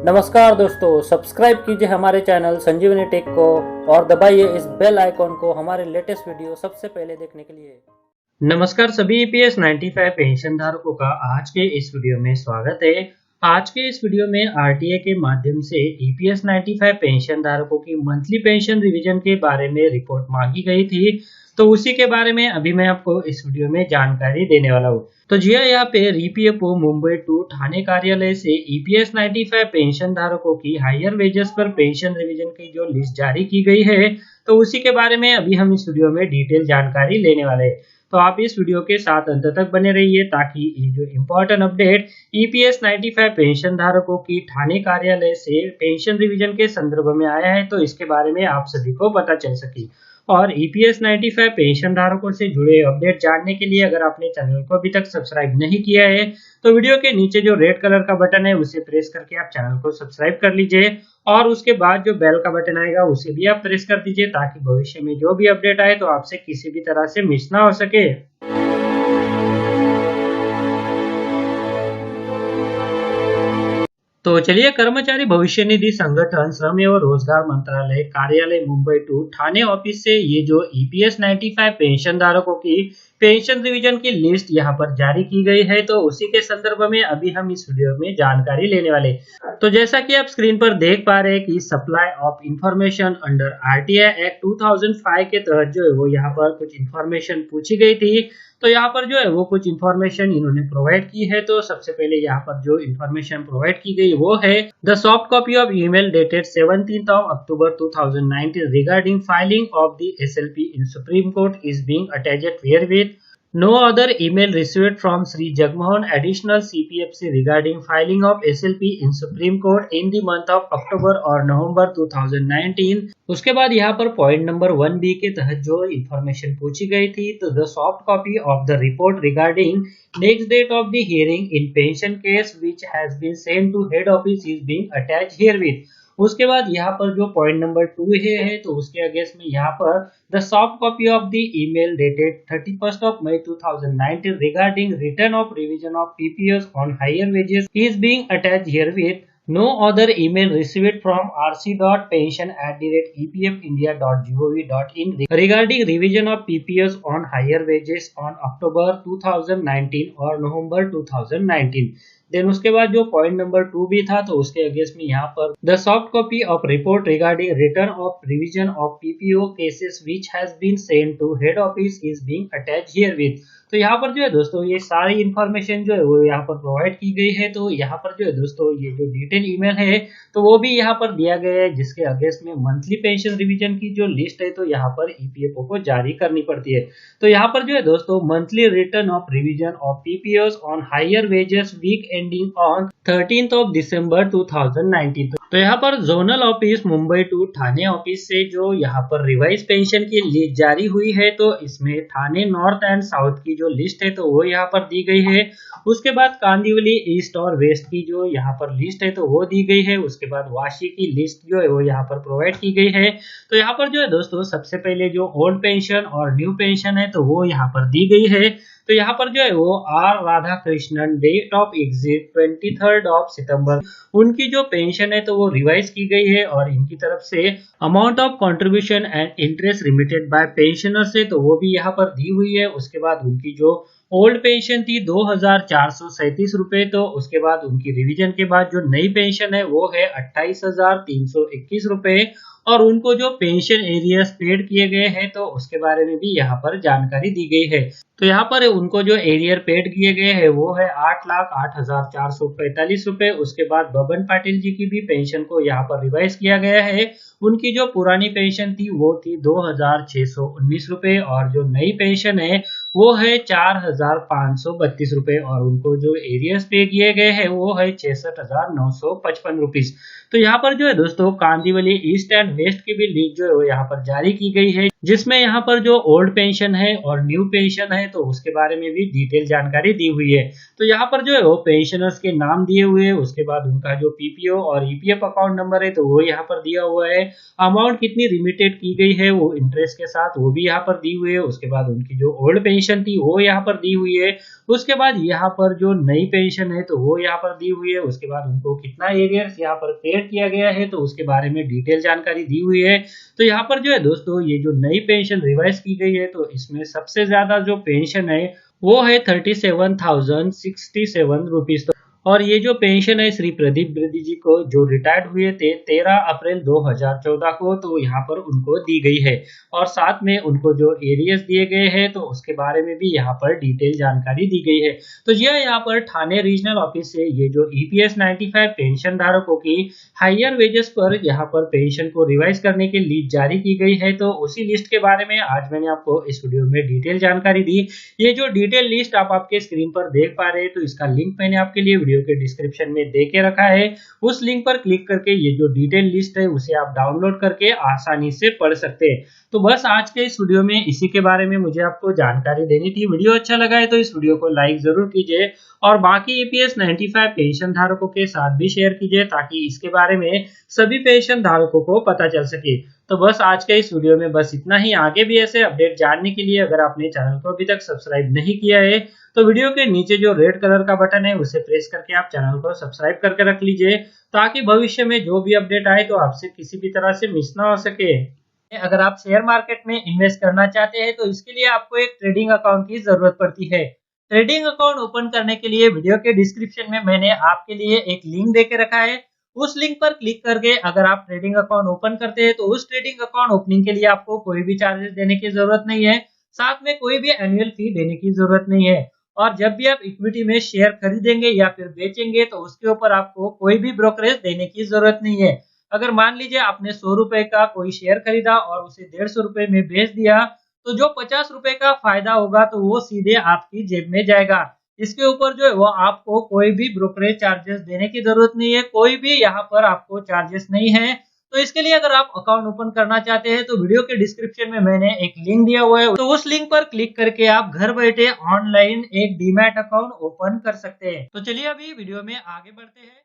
नमस्कार दोस्तों, सब्सक्राइब कीजिए हमारे चैनल संजीवनी टेक को और दबाइए इस बेल आइकॉन को हमारे लेटेस्ट वीडियो सबसे पहले देखने के लिए। नमस्कार सभी ईपीएस 95 पेंशन धारकों का आज के इस वीडियो में स्वागत है। आज के इस वीडियो में आरटीए के माध्यम से ईपीएस 95 पेंशन धारकों की मंथली पेंशन रिवीजन के बारे में रिपोर्ट मांगी गई थी, तो उसी के बारे में अभी मैं आपको इस वीडियो में जानकारी देने वाला हूँ। तो जी हाँ, यहाँ पे ईपीएफओ मुंबई 2 ठाणे कार्यालय से ईपीएस 95 पेंशन धारकों की हायर वेजेस पर पेंशन रिवीजन की जो लिस्ट जारी की गई है, तो उसी के बारे में अभी हम इस वीडियो में डिटेल जानकारी लेने वाले हैं। तो आप इस वीडियो के साथ अंत तक बने रहिए ताकि ये जो इम्पोर्टेंट अपडेट ईपीएस 95 पेंशन धारकों की ठाणे कार्यालय से पेंशन रिवीजन के संदर्भ में आया है, तो इसके बारे में आप सभी को पता चल सके। और ईपीएस 95 पेंशन धारकों से जुड़े अपडेट जानने के लिए अगर आपने चैनल को अभी तक सब्सक्राइब नहीं किया है तो वीडियो के नीचे जो रेड कलर का बटन है उसे प्रेस करके आप चैनल को सब्सक्राइब कर लीजिए और उसके बाद जो बेल का बटन आएगा उसे भी आप प्रेस कर दीजिए ताकि भविष्य में जो भी अपडेट आए तो आपसे किसी भी तरह से मिस ना हो सके। तो चलिए, कर्मचारी भविष्य निधि संगठन श्रम एवं रोजगार मंत्रालय कार्यालय मुंबई 2 ठाणे ऑफिस से ये जो ईपीएस 95 पेंशन धारकों की पेंशन रिवीजन की लिस्ट यहाँ पर जारी की गई है, तो उसी के संदर्भ में अभी हम इस वीडियो में जानकारी लेने वाले। तो जैसा कि आप स्क्रीन पर देख पा रहे हैं कि supply of information under RTI act 2005 के तहत जो है वो यहाँ पर कुछ इंफॉर्मेशन पूछी गई थी, तो यहाँ पर जो है वो कुछ इंफॉर्मेशन इन्होंने प्रोवाइड की है। तो सबसे पहले यहाँ पर जो इंफॉर्मेशन प्रोवाइड की गई वो है the soft copy of email dated 17th of October 2019 regarding filing of the SLP in Supreme Court is being attached herewith. No other email received from Sri Jagmohan additional CPFC regarding filing of SLP in Supreme Court in the month of October or November 2019। उसके बाद यहाँ पर point number 1B के तहत जो information पूछी गई थी, तो the soft copy of the report regarding next date of the hearing in pension case which has been send to head office is being attached herewith. उसके बाद यहाँ पर जो पॉइंट नंबर 2 है तो उसके अगेंस्ट में यहाँ पर the soft copy of the email dated 31st of May 2019 regarding return of revision of PPS on higher wages is being attached herewith. No other email received from rc.pension@epfindia.gov.in regarding revision of PPS on higher wages on October 2019 और November 2019। Then उसके बाद जो point number 2 भी था तो उसके against में यहाँ पर the soft copy of report regarding return of revision of PPO cases which has been send to head office is being attached herewith. तो यहाँ पर जो है दोस्तों ये सारी इंफॉर्मेशन जो है वो यहाँ पर प्रोवाइड की गई है। तो यहाँ पर जो है दोस्तों ये जो डिटेल ईमेल है तो वो भी यहाँ पर दिया गया है, जिसके अगेंस्ट में मंथली पेंशन रिवीजन की जो लिस्ट है तो यहाँ पर ईपीएफओ को जारी करनी पड़ती है। तो यहाँ पर जो है दोस्तों monthly return of revision of PPS on higher wages week ending on 13th of December 2019। तो यहाँ पर zonal office Mumbai 2 Thane office से जो यहाँ पर रिवाइज पेंशन की लिस्ट जारी हुई है, तो इसमें ठाणे नॉर्थ एंड साउथ की जो लिस्ट है तो वो यहाँ पर दी गई है। उसके बाद कांदिवली ईस्ट और वेस्ट की जो यहाँ पर लिस्ट है तो वो दी गई है। उसके बाद वाशी की लिस्ट जो है वो यहाँ पर प्रोवाइड की गई है। तो यहाँ पर जो है दोस्तों सबसे पहले जो ओल्ड पेंशन और न्यू पेंशन है तो वो यहाँ पर दी गई है। तो यहाँ पर जो है वो R Radha Krishnan date of exit 23rd of September उनकी जो पेंशन है तो वो रिवाइज की गई है और इनकी तरफ से amount of contribution and interest remitted by pensioner से तो वो भी यहाँ पर दी हुई है। उसके बाद उनकी जो ओल्ड पेंशन थी 2437 रुपए, तो उसके बाद उनकी रिवीजन के बाद जो नई पेंशन है वो है 28,321 रुपए और उनको जो पेंशन एरियर्स पेड किए गए हैं तो उसके बारे में भी यहाँ पर जानकारी दी गई है। तो यहाँ पर उनको जो एरियर पेड किए गए हैं वो है 8,08,445 रुपए। उसके बाद बबन पाटिल जी की भी पेंशन को यहाँ पर रिवाइज किया गया है। उनकी जो पुरानी पेंशन थी वो थी 2,619 रुपए और जो नई पेंशन है वो है 4,532 रुपए और उनको जो एरियर्स पे किए गए हैं वो है 66,955 रुपीज। तो यहाँ पर जो है दोस्तों कांदिवली ईस्ट एंड वेस्ट की भी लिस्ट जो है यहाँ पर जारी की गई है, जिसमें यहाँ पर जो ओल्ड पेंशन है और न्यू पेंशन है तो उसके बारे में भी डिटेल जानकारी दी हुई है। तो यहाँ पर जो है वो पेंशनर्स के नाम दिए हुए हैं, उसके बाद उनका जो पीपीओ और ईपीएफ अकाउंट नंबर है तो वो यहाँ पर दिया हुआ है। अमाउंट कितनी रिमिटेड की गई है वो इंटरेस्ट के साथ वो भी यहाँ पर दी हुई है। उसके बाद उनकी जो ओल्ड पेंशन थी वो यहाँ पर दी हुई है। उसके बाद यहाँ पर जो नई पेंशन है तो वो यहाँ पर दी हुई है। उसके बाद उनको कितना एरियर्स यहाँ पर पेड किया गया है तो उसके बारे में डिटेल जानकारी दी हुई है। तो यहाँ पर जो है दोस्तों ये जो नई पेंशन रिवाइज की गई है तो इसमें सबसे ज्यादा जो पेंशन है वो है 37,067 रुपीज। और ये जो पेंशन है श्री प्रदीप ब्रिदी जी को जो रिटायर्ड हुए थे 13 अप्रैल 2014 को तो यहाँ पर उनको दी गई है। और साथ में उनको जो एरियर्स दिए गए हैं तो उसके बारे में भी यहाँ पर डिटेल जानकारी दी गई है। तो यह यहाँ पर ठाणे रीजनल ऑफिस से ये जो ईपीएस 95 पेंशन धारकों की हायर वेजेस पर यहाँ पर पेंशन को रिवाइज करने की लिस्ट जारी की गई है। तो उसी लिस्ट के बारे में आज मैंने आपको इस वीडियो में डिटेल जानकारी दी। ये जो डिटेल लिस्ट आप आपके स्क्रीन पर देख पा रहे हैं तो इसका लिंक मैंने आपके लिए वीडियो के डिस्क्रिप्शन में दे के रखा है। उस लिंक पर क्लिक करके ये जो डिटेल लिस्ट है उसे आप डाउनलोड करके आसानी से पढ़ सकते हैं। तो बस आज के इस वीडियो में इसी के बारे में मुझे आपको जानकारी देनी थी। वीडियो अच्छा लगा है तो इस वीडियो को लाइक जरूर कीजिए और बाकी ईपीएस 95 पेंशन धारकों के साथ भी शेयर कीजिए ताकि इसके बारे में सभी पेंशन धारकों को पता चल सके। तो बस आज के इस वीडियो में बस इतना ही। आगे भी ऐसे अपडेट जानने के लिए अगर आपने चैनल को अभी तक सब्सक्राइब नहीं किया है तो वीडियो के नीचे जो रेड कलर का बटन है उसे प्रेस करके आप चैनल को सब्सक्राइब करके रख लीजिए ताकि भविष्य में जो भी अपडेट आए तो आपसे किसी भी तरह से मिस ना हो सके। अगर आप शेयर मार्केट में इन्वेस्ट करना चाहते हैं तो इसके लिए आपको एक ट्रेडिंग अकाउंट की जरूरत पड़ती है। ट्रेडिंग अकाउंट ओपन करने के लिए वीडियो के डिस्क्रिप्शन में मैंने आपके लिए एक लिंक देके रखा है। उस लिंक पर क्लिक करके अगर आप ट्रेडिंग अकाउंट ओपन करते हैं तो उस ट्रेडिंग अकाउंट ओपनिंग के लिए आपको कोई भी चार्जेस देने की जरूरत नहीं है, साथ में कोई भी एनुअल फी देने की जरूरत नहीं है। और जब भी आप इक्विटी में शेयर खरीदेंगे या फिर बेचेंगे तो उसके ऊपर आपको कोई भी ब्रोकरेज देने की जरूरत नहीं है। अगर मान लीजिए आपने 100 रुपए का कोई शेयर खरीदा और उसे 150 रुपए में बेच दिया तो जो 50 रुपए का फायदा होगा तो वो सीधे आपकी जेब में जाएगा। इसके ऊपर जो है वो आपको कोई भी ब्रोकरेज चार्जेस देने की जरूरत नहीं है, कोई भी यहाँ पर आपको चार्जेस नहीं है। तो इसके लिए अगर आप अकाउंट ओपन करना चाहते हैं तो वीडियो के डिस्क्रिप्शन में मैंने एक लिंक दिया हुआ है, तो उस लिंक पर क्लिक करके आप घर बैठे ऑनलाइन एक डीमैट अकाउंट ओपन कर सकते हैं। तो चलिए अभी वीडियो में आगे बढ़ते हैं।